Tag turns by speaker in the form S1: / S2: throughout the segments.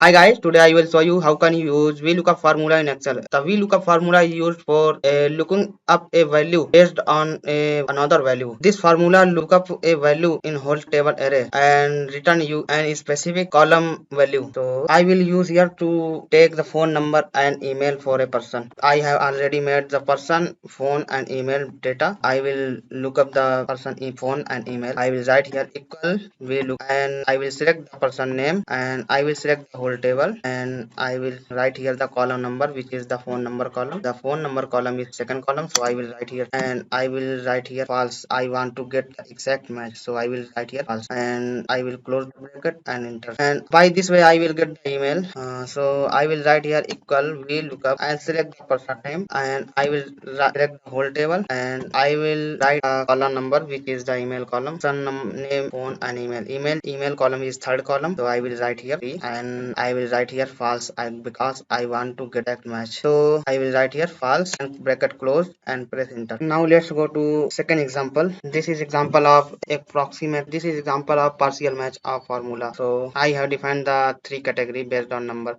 S1: Hi guys, today I will show you how can you use vLOOKUP formula in Excel. The vLOOKUP formula is used for looking up a value based on another value. This formula look up a value in whole table array and return you an specific column value. So I will use here to take the phone number and email for a person. I have already made the person, phone and email data. I will look up the person phone and email. I will write here equal vLOOKUP and I will select the person name and I will select the whole table and I will write here the column number, which is the phone number column. The phone number column is second column, so I will write here and I will write here false. I want to get the exact match, so I will write here false and I will close the bracket and enter, and by this way I will get the email. So I will write here equal vLOOKUP and select the person name and I will select the whole table and I will write a column number, which is the email column. Son name, phone and email column is third column, so I will write here 3 and I will write here false because I want to get that match, so I will write here false and bracket close and press enter. Now let's go to second example. This is example of approximate, this is example of partial match of formula. So I have defined the three category based on number.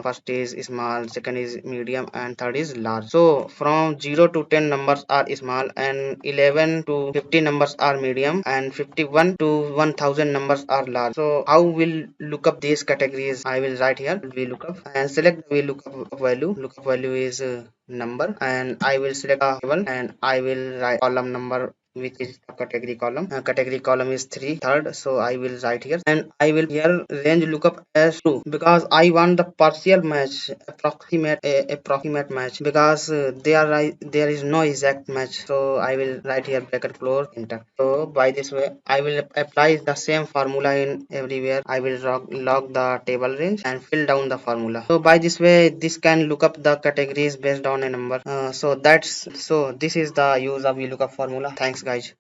S1: First is small, second is medium and third is large. So from 0 to 10 numbers are small and 11 to 50 numbers are medium and 51 to 1000 numbers are large. So how will look up these categories? I will write here we look up and select we look up value. Lookup value is number and I will select a table and I will write column number, which is the category column. Category column is 3 third, so I will write here and I will here range lookup as true because I want the partial match, approximate match, because there is no exact match, so I will write here bracket close enter. So by this way I will apply the same formula in everywhere. I will log the table range and fill down the formula. So by this way this can look up the categories based on a number. So this is the use of VLOOKUP formula. Thanks guys.